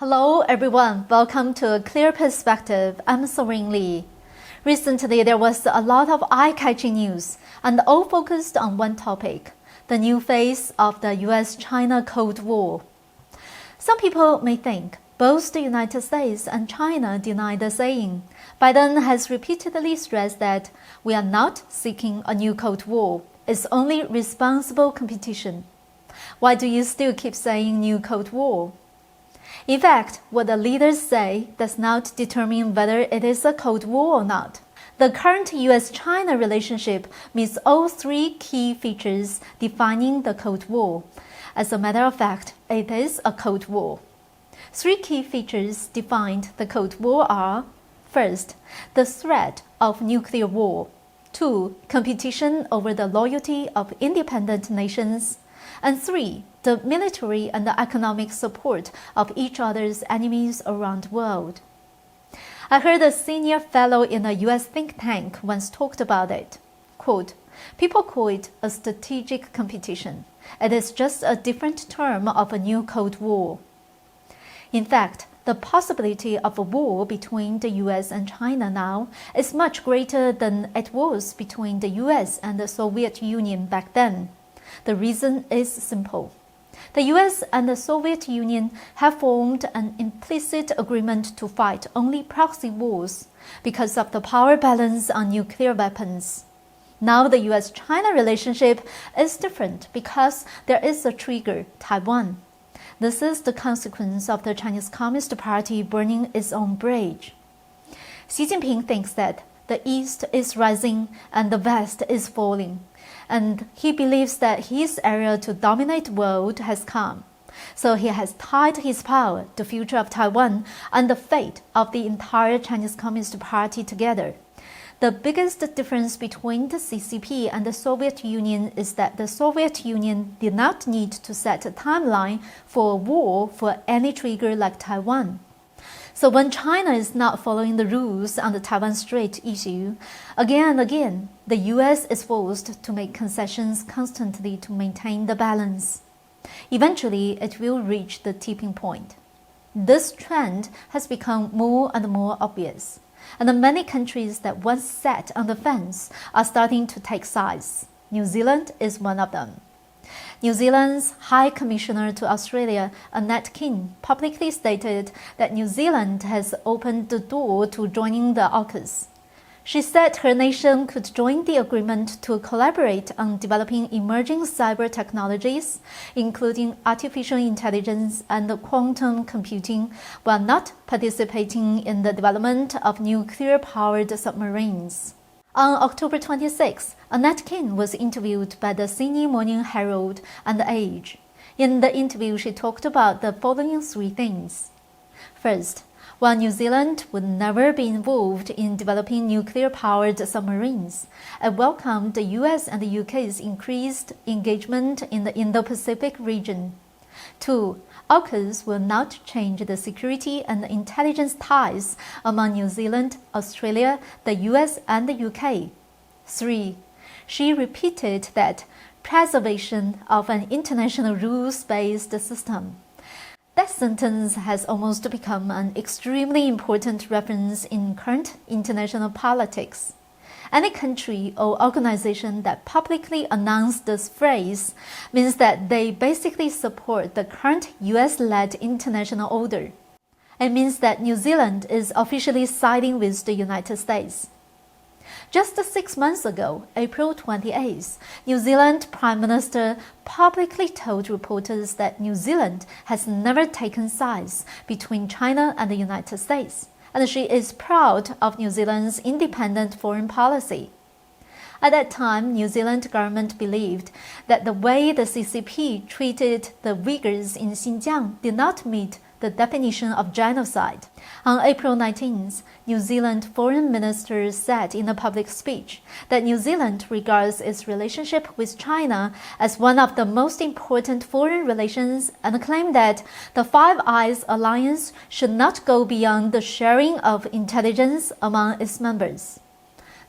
Hello everyone, welcome to A Clear Perspective. I'm Serene. Recently there was a lot of eye-catching news and all focused on one topic, the new phase of the US-China Cold War. Some people may think both the United States and China deny the saying. Biden has repeatedly stressed that we are not seeking a new Cold War, it's only responsible competition. Why do you still keep saying new Cold War? In fact, what the leaders say does not determine whether it is a Cold War or not. The current US-China relationship meets all three key features defining the Cold War. As a matter of fact, it is a Cold War. Three key features defined the Cold War are: first, the threat of nuclear war; two, competition over the loyalty of independent nations; and three, the military and the economic support of each other's enemies around the world. I heard a senior fellow in a US think tank once talked about it. Quote, "People call it a strategic competition. It is just a different term of a new Cold War." In fact, the possibility of a war between the US and China now is much greater than it was between the US and the Soviet Union back then. The reason is simple. The US and the Soviet Union have formed an implicit agreement to fight only proxy wars because of the power balance on nuclear weapons. Now the US-China relationship is different because there is a trigger, Taiwan. This is the consequence of the Chinese Communist Party burning its own bridge. Xi Jinping thinks that the East is rising and the West is falling, and he believes that his era to dominate the world has come. So he has tied his power, the future of Taiwan, and the fate of the entire Chinese Communist Party together. The biggest difference between the CCP and the Soviet Union is that the Soviet Union did not need to set a timeline for a war for any trigger like Taiwan. So when China is not following the rules on the Taiwan Strait issue, again and again, the US is forced to make concessions constantly to maintain the balance. Eventually, it will reach the tipping point. This trend has become more and more obvious, and many countries that once sat on the fence are starting to take sides. New Zealand is one of them. New Zealand's High Commissioner to Australia, Annette King, publicly stated that New Zealand has opened the door to joining the AUKUS. She said her nation could join the agreement to collaborate on developing emerging cyber technologies, including artificial intelligence and quantum computing, while not participating in the development of nuclear-powered submarines. On October 26, Annette King was interviewed by the Sydney Morning Herald and The Age. In the interview, she talked about the following three things. First, while New Zealand would never be involved in developing nuclear-powered submarines, it welcomed the US and the UK's increased engagement in the Indo-Pacific region. Two, AUKUS will not change the security and intelligence ties among New Zealand, Australia, the US, and the UK. Three, she repeated that preservation of an international rules-based system. That sentence has almost become an extremely important reference in current international politics. Any country or organization that publicly announces this phrase means that they basically support the current US-led international order. It means that New Zealand is officially siding with the United States. Just 6 months ago, April 28th, New Zealand Prime Minister publicly told reporters that New Zealand has never taken sides between China and the United States, and she is proud of New Zealand's independent foreign policy. At that time, New Zealand government believed that the way the CCP treated the Uyghurs in Xinjiang did not meet the definition of genocide. On April 19th, New Zealand Foreign Minister said in a public speech that New Zealand regards its relationship with China as one of the most important foreign relations and claimed that the Five Eyes alliance should not go beyond the sharing of intelligence among its members.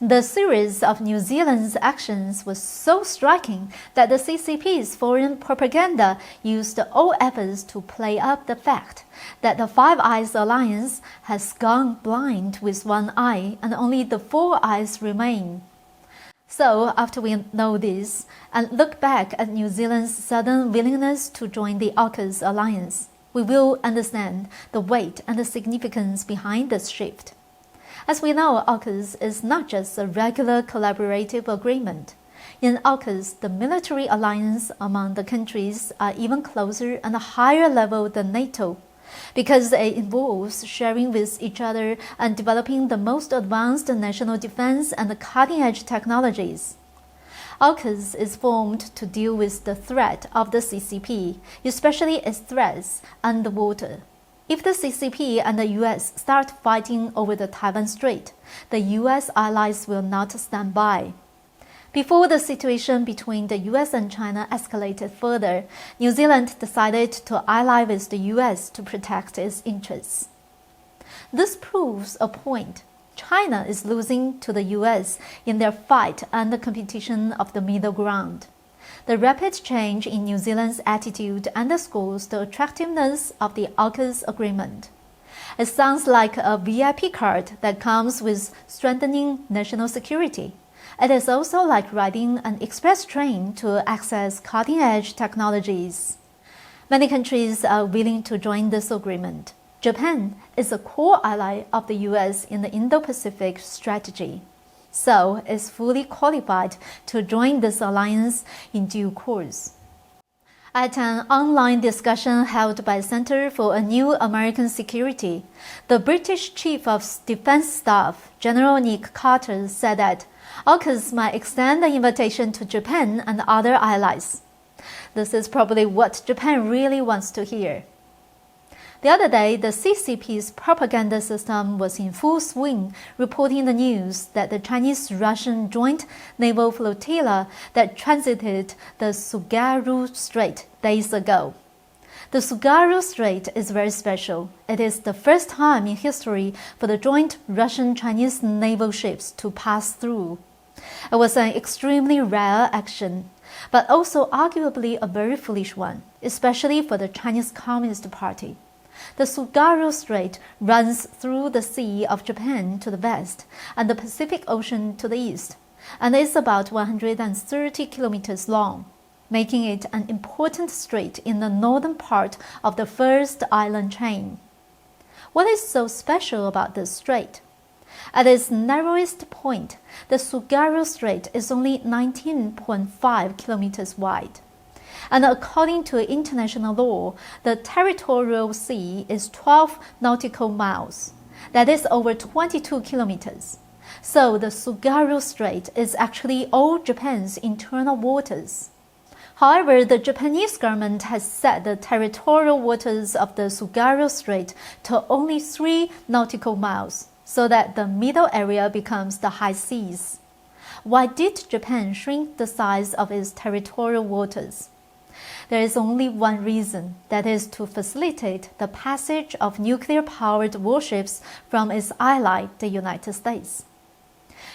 The series of New Zealand's actions was so striking that the CCP's foreign propaganda used all efforts to play up the fact that the Five Eyes alliance has gone blind with one eye and only the four eyes remain. So, after we know this and look back at New Zealand's sudden willingness to join the AUKUS alliance, we will understand the weight and the significance behind this shift. As we know, AUKUS is not just a regular collaborative agreement. In AUKUS, the military alliance among the countries are even closer and higher level than NATO, because it involves sharing with each other and developing the most advanced national defense and cutting-edge technologies. AUKUS is formed to deal with the threat of the CCP, especially its threats underwater. If the CCP and the US start fighting over the Taiwan Strait, the US allies will not stand by. Before the situation between the US and China escalated further, New Zealand decided to ally with the US to protect its interests. This proves a point. China is losing to the US in their fight and the competition of the middle ground. The rapid change in New Zealand's attitude underscores the attractiveness of the AUKUS agreement. It sounds like a VIP card that comes with strengthening national security. It is also like riding an express train to access cutting-edge technologies. Many countries are willing to join this agreement. Japan is a core ally of the US in the Indo-Pacific strategy, so is fully qualified to join this alliance in due course. At an online discussion held by Center for a New American Security, the British Chief of Defense Staff, General Nick Carter, said that AUKUS might extend the invitation to Japan and other allies. This is probably what Japan really wants to hear. The other day, the CCP's propaganda system was in full swing, reporting the news that the Chinese-Russian joint naval flotilla that transited the Tsugaru Strait days ago. The Tsugaru Strait is very special. It is the first time in history for the joint Russian-Chinese naval ships to pass through. It was an extremely rare action, but also arguably a very foolish one, especially for the Chinese Communist Party. The Tsugaru Strait runs through the Sea of Japan to the west and the Pacific Ocean to the east, and is about 130 kilometers long, making it an important strait in the northern part of the first island chain. What is so special about this strait? At its narrowest point, the Tsugaru Strait is only 19.5 kilometers wide. And according to international law, the territorial sea is 12 nautical miles. That is over 22 kilometers. So the Tsugaru Strait is actually all Japan's internal waters. However, the Japanese government has set the territorial waters of the Tsugaru Strait to only 3 nautical miles, so that the middle area becomes the high seas. Why did Japan shrink the size of its territorial waters? There is only one reason, that is to facilitate the passage of nuclear-powered warships from its ally, the United States.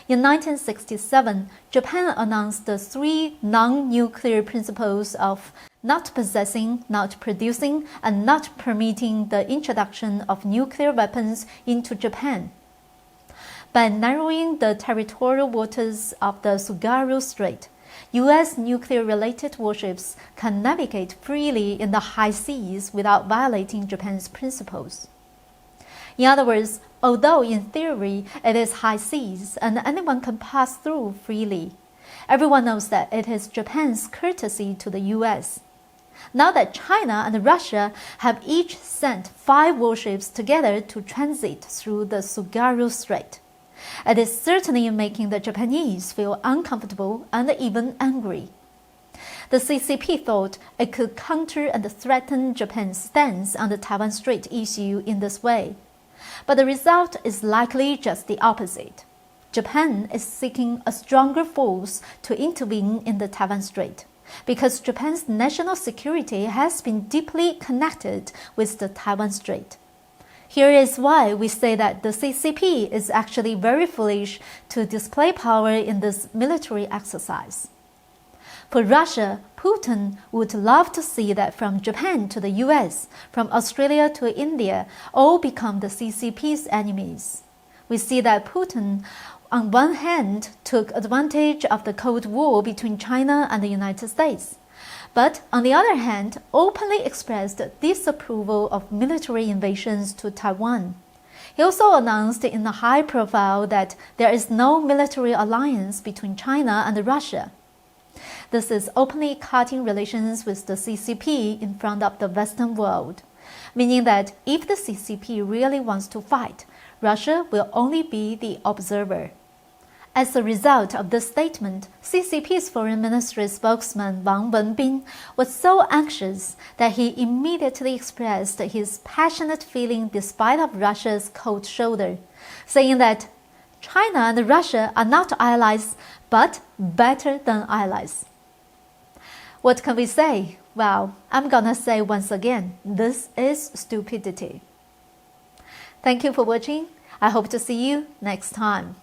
In 1967, Japan announced the 3 non-nuclear principles of not possessing, not producing, and not permitting the introduction of nuclear weapons into Japan. By narrowing the territorial waters of the Tsugaru Strait, U.S. nuclear-related warships can navigate freely in the high seas without violating Japan's principles. In other words, although in theory it is high seas and anyone can pass through freely, everyone knows that it is Japan's courtesy to the U.S. Now that China and Russia have each sent 5 warships together to transit through the Tsugaru Strait, it is certainly making the Japanese feel uncomfortable and even angry. The CCP thought it could counter and threaten Japan's stance on the Taiwan Strait issue in this way. But the result is likely just the opposite. Japan is seeking a stronger force to intervene in the Taiwan Strait, because Japan's national security has been deeply connected with the Taiwan Strait. Here is why we say that the CCP is actually very foolish to display power in this military exercise. For Russia, Putin would love to see that from Japan to the US, from Australia to India, all become the CCP's enemies. We see that Putin, on one hand, took advantage of the Cold War between China and the United States, but on the other hand, openly expressed disapproval of military invasions to Taiwan. He also announced in a high profile that there is no military alliance between China and Russia. This is openly cutting relations with the CCP in front of the Western world, meaning that if the CCP really wants to fight, Russia will only be the observer. As a result of this statement, CCP's Foreign Ministry spokesman Wang Wenbin was so anxious that he immediately expressed his passionate feeling despite of Russia's cold shoulder, saying that China and Russia are not allies, but better than allies. What can we say? Well, I'm gonna say once again, this is stupidity. Thank you for watching. I hope to see you next time.